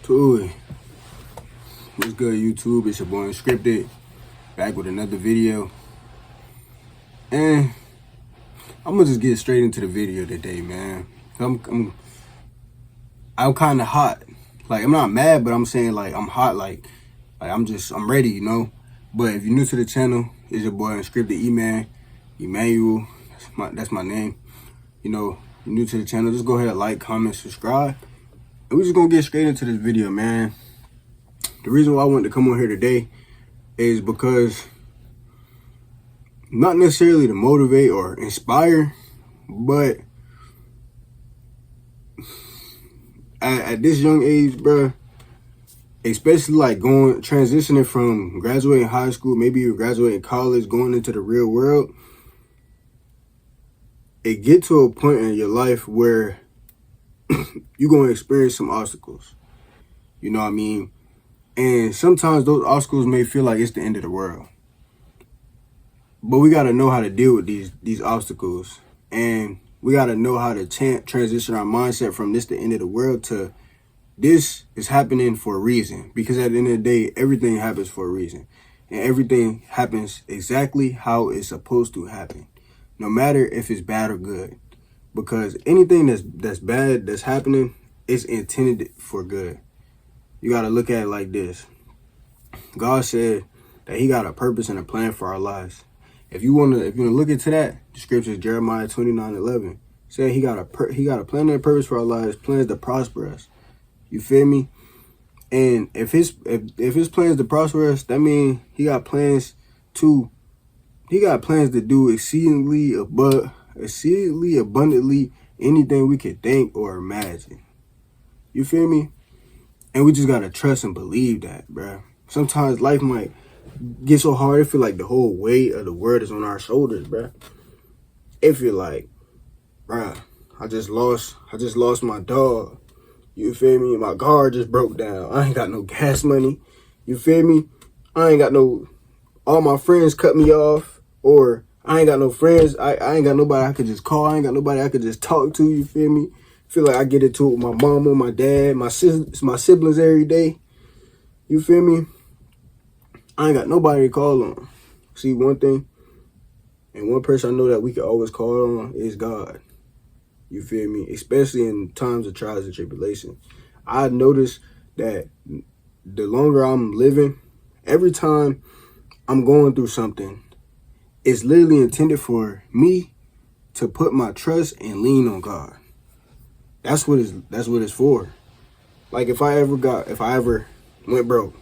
Tui. What's good, YouTube? It's your boy Unscripted, back with another video. And I'm gonna just get straight into the video today, man. I'm kind of hot. Like, I'm not mad, but I'm saying, like, I'm hot. Like I'm ready, you know. But if you're new to the channel, it's your boy Unscripted E-Man, Emmanuel. That's my name. You know, you're new to the channel, just go ahead and like, comment, subscribe. And we're just gonna get straight into this video, man. The reason why I wanted to come on here today is because, not necessarily to motivate or inspire, but at this young age, bruh, especially like transitioning from graduating high school, maybe you're graduating college, going into the real world, it get to a point in your life where you're going to experience some obstacles. You know what I mean? And sometimes those obstacles may feel like it's the end of the world. But we got to know how to deal with these obstacles. And we got to know how to transition our mindset from this the end of the world to this is happening for a reason. Because at the end of the day, everything happens for a reason. And everything happens exactly how it's supposed to happen. No matter if it's bad or good. Because anything that's bad that's happening is intended for good. You got to look at it like this. God said that he got a purpose and a plan for our lives. If you want to look into that, the scripture is Jeremiah 29:11. Saying he got a plan and a purpose for our lives, plans to prosper us. You feel me? And if his plans to prosper us, that means he got plans to do exceedingly abundantly anything we could think or imagine. You feel me? And we just gotta trust and believe that, bruh. Sometimes life might get so hard, it feel like the whole weight of the world is on our shoulders, bruh. It feel like, bruh, I just lost my dog. You feel me? My car just broke down. I ain't got no gas money. You feel me? All my friends cut me off, or I ain't got no friends. I ain't got nobody I could just call. I ain't got nobody I could just talk to. You feel me? Feel like I get into it with my mama, my dad, my siblings every day. You feel me? I ain't got nobody to call on. See, one thing and one person I know that we can always call on is God. You feel me? Especially in times of trials and tribulation. I noticed that the longer I'm living, every time I'm going through something, it's literally intended for me to put my trust and lean on God. That's what it's for. Like if I ever went broke,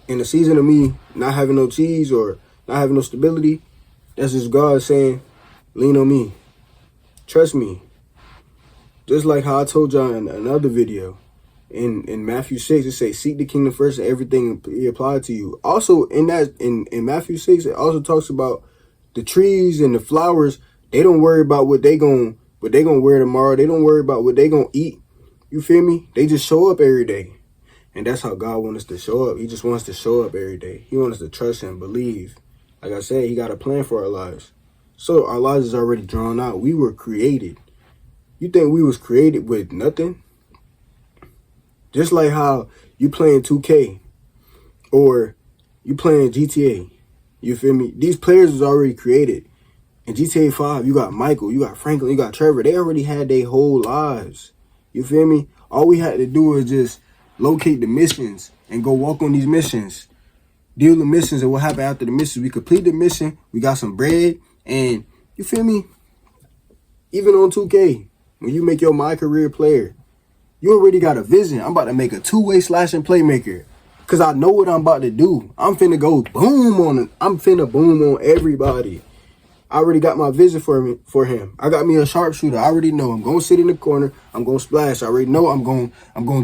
in the season of me not having no cheese or not having no stability, that's just God saying, lean on me. Trust me. Just like how I told y'all in another video, in Matthew 6, it says, seek the kingdom first and everything be applied to you. Also in Matthew 6, it also talks about the trees and the flowers. They don't worry about what they gonna wear tomorrow. They don't worry about what they gonna eat. You feel me? They just show up every day. And that's how God wants us to show up. He just wants us to show up every day. He wants us to trust and believe. Like I said, he got a plan for our lives. So our lives is already drawn out. We were created. You think we was created with nothing? Just like how you playing 2K or you playing GTA. You feel me? These players was already created. In GTA 5, you got Michael, you got Franklin, you got Trevor. They already had their whole lives. You feel me? All we had to do was just locate the missions and go walk on these missions. Deal the missions, and what happened after the missions? We complete the mission, we got some bread, and you feel me? Even on 2K, when you make your My Career player, you already got a vision. I'm about to make a two-way slashing playmaker. Because I know what I'm about to do. I'm finna go boom on it. I'm finna boom on everybody. I already got my vision for him. I got me a sharpshooter. I already know I'm gonna sit in the corner. I'm gonna splash. I already know I'm gonna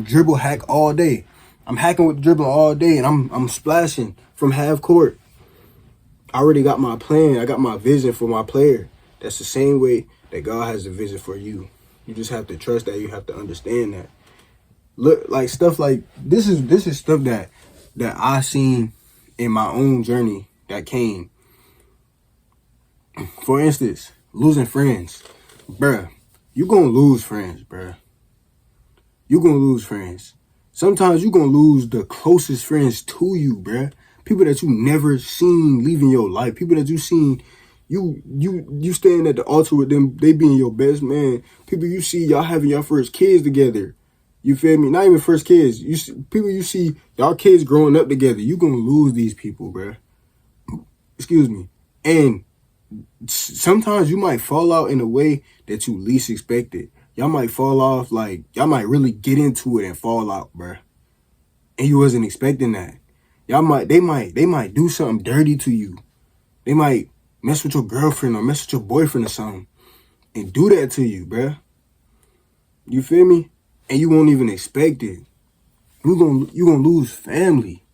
dribble hack all day. I'm hacking with the dribble all day, and I'm splashing from half court. I already got my plan. I got my vision for my player. That's the same way that God has a vision for you. You just have to trust that. You have to understand that. Look, like stuff like this is stuff that I seen in my own journey that came. For instance, losing friends. Bruh, you gonna lose friends, bruh. You gonna lose friends. Sometimes you're gonna lose the closest friends to you, bruh. People that you never seen leaving your life. People that you seen, you standing at the altar with them, they being your best man. People you see y'all having your first kids together. You feel me? Not even first kids. You see, people you see y'all kids growing up together. You gonna lose these people, bruh. Excuse me. And sometimes you might fall out in a way that you least expected. Y'all might fall off, like, y'all might really get into it and fall out, bruh. And you wasn't expecting that. They might do something dirty to you. They might mess with your girlfriend or mess with your boyfriend or something and do that to you, bruh. You feel me? And you won't even expect it. You gonna lose family.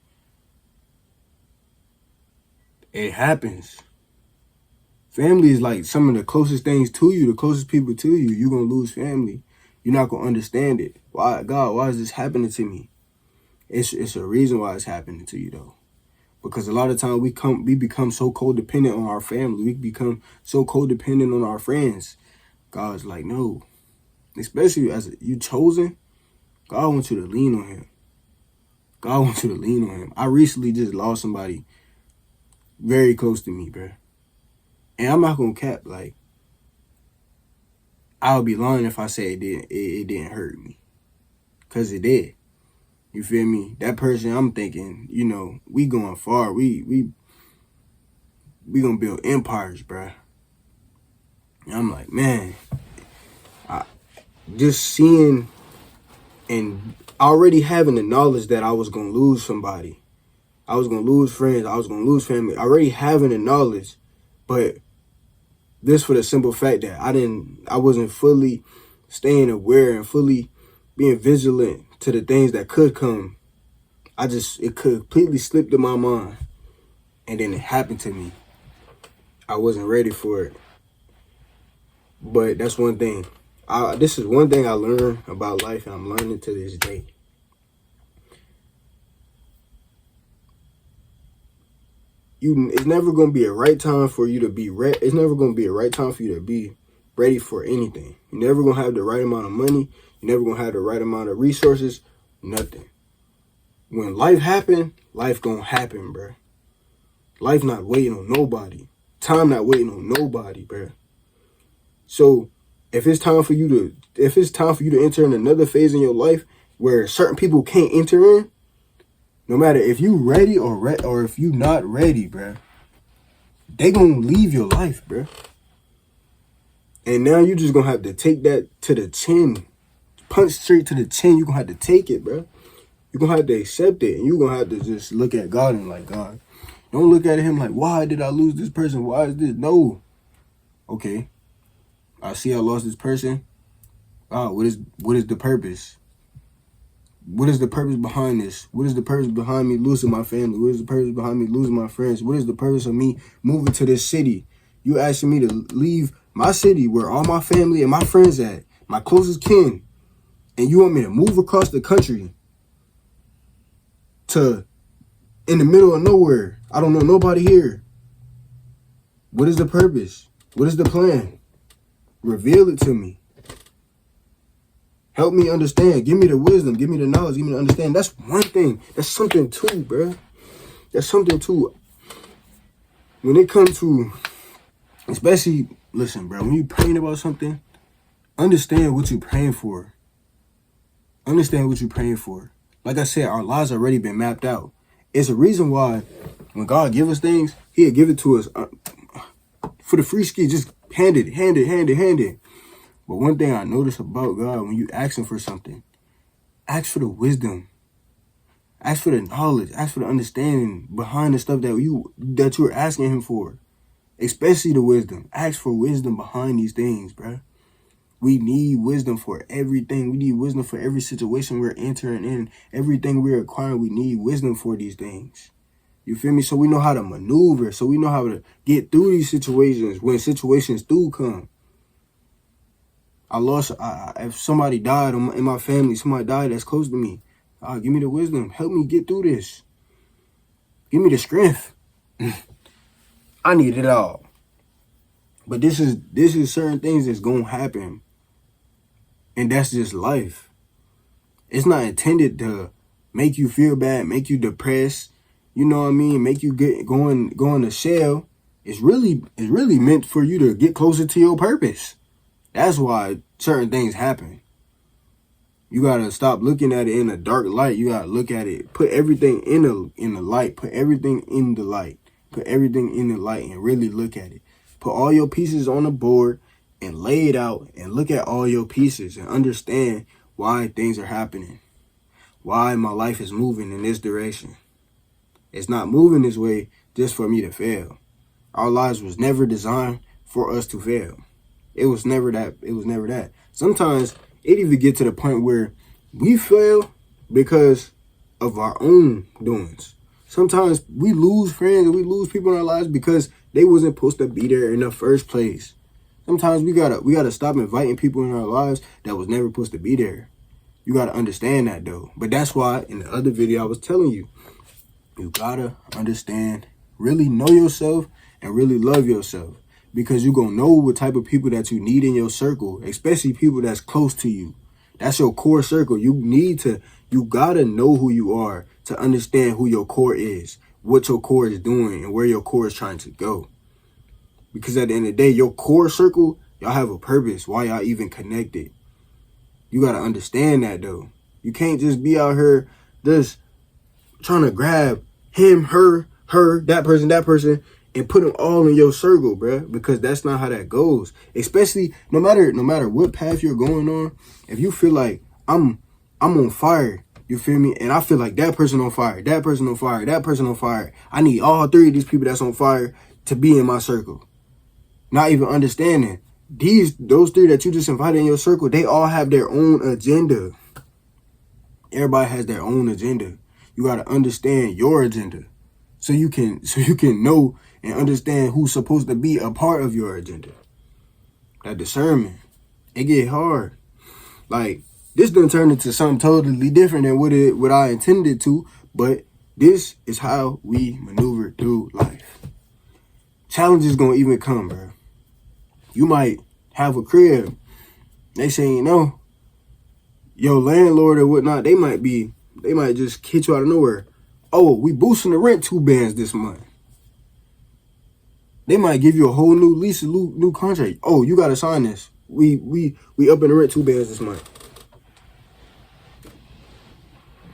It happens. Family is like some of the closest things to you, the closest people to you. You're gonna lose family. You're not gonna understand it. Why, God, why is this happening to me? It's a reason why it's happening to you though. Because a lot of times we become so codependent on our family. We become so codependent on our friends. God's like, no. Especially as you chosen, God wants you to lean on him. God wants you to lean on him. I recently just lost somebody very close to me, bro. And I'm not gonna cap, like, I would be lying if I say it didn't hurt me. Cause it did. You feel me? That person, I'm thinking, we going far. We gonna build empires, bruh. And I'm like, man, just seeing and already having the knowledge that I was gonna lose somebody. I was gonna lose friends. I was gonna lose family. Already having the knowledge, but this for the simple fact that I wasn't fully staying aware and fully being vigilant to the things that could come. It completely slipped in my mind. And then it happened to me. I wasn't ready for it. But that's one thing. This is one thing I learned about life, and I'm learning to this day. It's never going to be a right time for you to be ready. It's never going to be a right time for you to be ready for anything. You're never going to have the right amount of money. You're never going to have the right amount of resources. Nothing. When life happen, life going to happen, bro. Life not waiting on nobody. Time not waiting on nobody, bro. So if it's time for you to enter in another phase in your life where certain people can't enter in, no matter if you ready or if you not ready, bruh, they gonna leave your life, bruh. And now you just gonna have to take that to the chin. Punch straight to the chin. You gonna have to take it, bruh. You gonna have to accept it. And you gonna have to just look at God and like, God, don't look at him like, why did I lose this person? Why is this? No. Okay. I see I lost this person. What is the purpose? What is the purpose behind this? What is the purpose behind me losing my family? What is the purpose behind me losing my friends? What is the purpose of me moving to this city? You asking me to leave my city where all my family and my friends at, my closest kin, and you want me to move across the country to in the middle of nowhere. I don't know nobody here. What is the purpose? What is the plan? Reveal it to me. Help me understand. Give me the wisdom. Give me the knowledge. Give me the understanding. That's one thing. That's something too, bro. That's something too. When it comes to, especially, listen, bro, when you praying about something, understand what you're praying for. Understand what you're praying for. Like I said, our lives already been mapped out. It's a reason why when God give us things, he'll give it to us for the free ski. Just hand it. But one thing I notice about God, when you ask him for something, ask for the wisdom. Ask for the knowledge. Ask for the understanding behind the stuff that you're asking him for. Especially the wisdom. Ask for wisdom behind these things, bruh. We need wisdom for everything. We need wisdom for every situation we're entering in. Everything we're acquiring, we need wisdom for these things. You feel me? So we know how to maneuver. So we know how to get through these situations when situations do come. If somebody died in my family, somebody died that's close to me, give me the wisdom. Help me get through this. Give me the strength. I need it all. But this is certain things that's going to happen. And that's just life. It's not intended to make you feel bad, make you depressed, you know what I mean, make you go in the shell. It's really meant for you to get closer to your purpose. That's why certain things happen. You gotta stop looking at it in a dark light. You gotta look at it, put everything in the light, put everything in the light, put everything in the light, and really look at it. Put all your pieces on the board and lay it out and look at all your pieces and understand why things are happening, why my life is moving in this direction. It's not moving this way just for me to fail. Our lives was never designed for us to fail. It was never that. It was never that. Sometimes it even get to the point where we fail because of our own doings. Sometimes we lose friends and we lose people in our lives because they wasn't supposed to be there in the first place. Sometimes we gotta stop inviting people in our lives that was never supposed to be there. You gotta understand that though. But that's why in the other video I was telling you, you gotta understand, really know yourself and really love yourself. Because you're gonna know what type of people that you need in your circle, especially people that's close to you. That's your core circle. You gotta know who you are to understand who your core is, what your core is doing, and where your core is trying to go. Because at the end of the day, your core circle, y'all have a purpose, why y'all even connected. You gotta understand that though. You can't just be out here just trying to grab him, her, that person, and put them all in your circle, bruh. Because that's not how that goes. Especially no matter what path you're going on, if you feel like I'm on fire, you feel me? And I feel like that person on fire, that person on fire, that person on fire. I need all three of these people that's on fire to be in my circle. Not even understanding those three that you just invited in your circle, they all have their own agenda. Everybody has their own agenda. You gotta understand your agenda, so you can know and understand who's supposed to be a part of your agenda. That discernment, it get hard. Like this done turned into something totally different than what I intended to, but this is how we maneuver through life. Challenges gonna even come, bro. You might have a crib. They say, you know, your landlord or whatnot, they might just hit you out of nowhere. Oh, we boosting the rent 2 bands this month. They might give you a whole new lease, a new contract. Oh, you gotta sign this. We up in the rent 2 bands this month.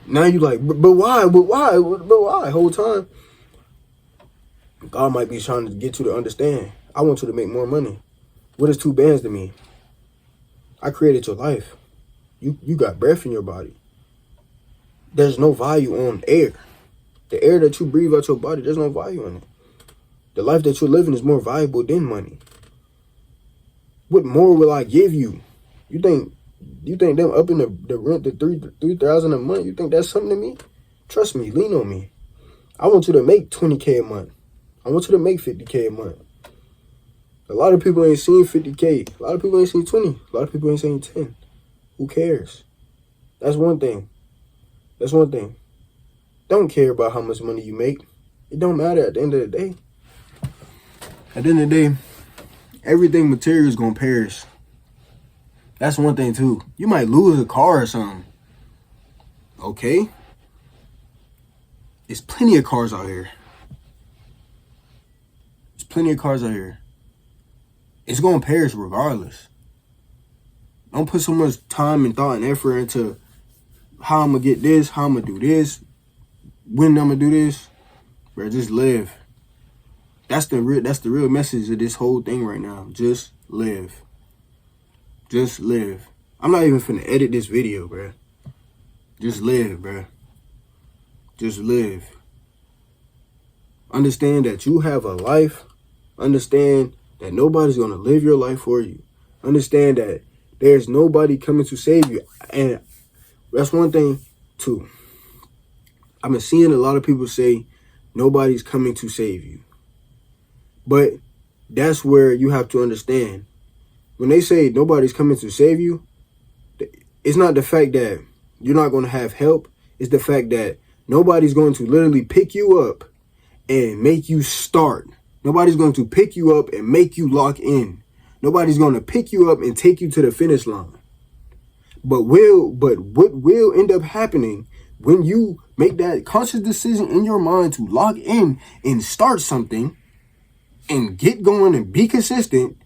Now you like, but why? But why? Whole time, God might be trying to get you to understand. I want you to make more money. What is 2 bands to me? I created your life. You got breath in your body. There's no value on air. The air that you breathe out your body, there's no value in it. The life that you're living is more valuable than money. What more will I give you? You think them up in the rent to $3,000 a month? You think that's something to me? Trust me, lean on me. I want you to make $20K a month. I want you to make $50K a month. A lot of people ain't seen $50K. A lot of people ain't seen 20. A lot of people ain't seen 10. Who cares? That's one thing. Don't care about how much money you make. It don't matter at the end of the day. At the end of the day, everything material is gonna perish. That's one thing too. You might lose a car or something. Okay? There's plenty of cars out here. It's gonna perish regardless. Don't put so much time and thought and effort into how I'm gonna get this, how I'm gonna do this, when I'm gonna do this. Bro, just live. That's the real message of this whole thing right now. Just live. Just live. I'm not even finna edit this video, bro. Just live, bro. Just live. Understand that you have a life. Understand that nobody's gonna live your life for you. Understand that there's nobody coming to save you. And that's one thing too. I've been seeing a lot of people say nobody's coming to save you. But that's where you have to understand. When they say nobody's coming to save you, it's not the fact that you're not going to have help. It's the fact that nobody's going to literally pick you up and make you start. Nobody's going to pick you up and make you lock in. Nobody's going to pick you up and take you to the finish line. But what will end up happening when you make that conscious decision in your mind to lock in and start something and get going and be consistent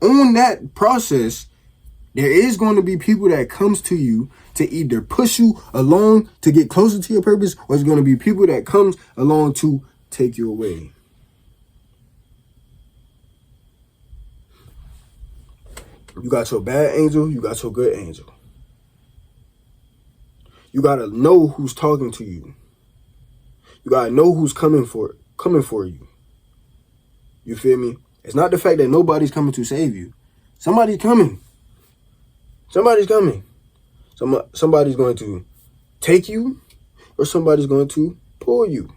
on that process, there is going to be people that comes to you to either push you along to get closer to your purpose, or it's going to be people that comes along to take you away. You got your bad angel, you got your good angel. You got to know who's talking to you. You got to know who's coming for you. You feel me? It's not the fact that nobody's coming to save you. Somebody's coming. Somebody's coming. Somebody's going to take you, or somebody's going to pull you.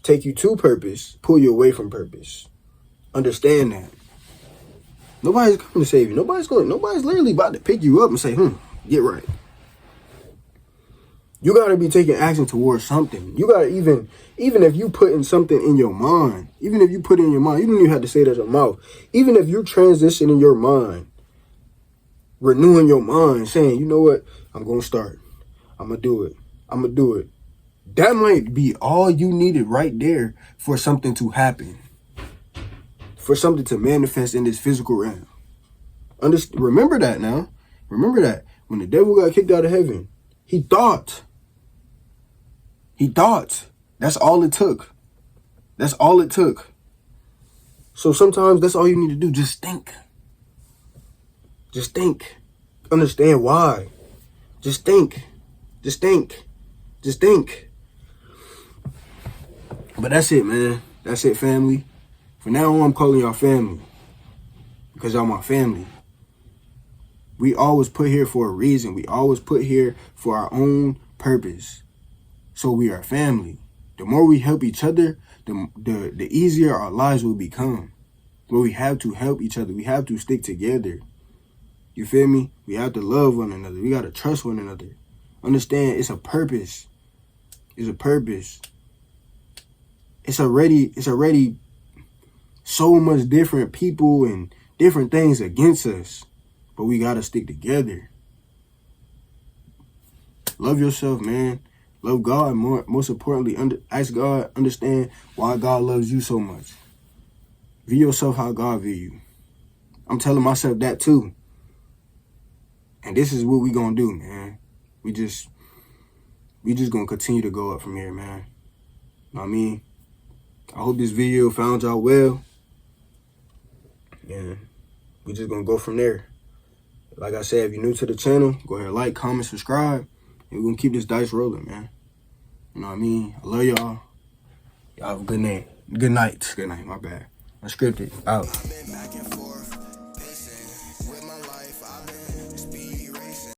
Take you to purpose, pull you away from purpose. Understand that. Nobody's coming to save you. Nobody's literally about to pick you up and say, get right. You got to be taking action towards something. You got to even if you putting something in your mind, even if you put it in your mind, even if you have to say it as a mouth, even if you transition in your mind, renewing your mind, saying, you know what, I'm going to start. I'm going to do it. I'm going to do it. That might be all you needed right there for something to happen. For something to manifest in this physical realm. Remember that now. Remember that. When the devil got kicked out of heaven, he thought. That's all it took. That's all it took. So sometimes that's all you need to do. Just think. Just think. Understand why. Just think. Just think. Just think. But that's it, man. That's it, family. From now on, I'm calling y'all family. Because y'all my family. We always put here for a reason. We always put here for our own purpose. So we are family. The more we help each other, the easier our lives will become. But we have to help each other. We have to stick together. You feel me? We have to love one another. We got to trust one another. Understand, it's a purpose. It's a purpose. It's already so much different people and different things against us. But we got to stick together. Love yourself, man. Love God. Most importantly, ask God, understand why God loves you so much. View yourself how God view you. I'm telling myself that too. And this is what we gonna do, man. We just gonna continue to go up from here, man. Know what I mean? I hope this video found y'all well. And we just gonna go from there. Like I said, if you're new to the channel, go ahead, like, comment, subscribe. And we're gonna keep this dice rolling, man. You know what I mean? I love y'all. Y'all have a good night. Good night, my bad. Unscripted, out.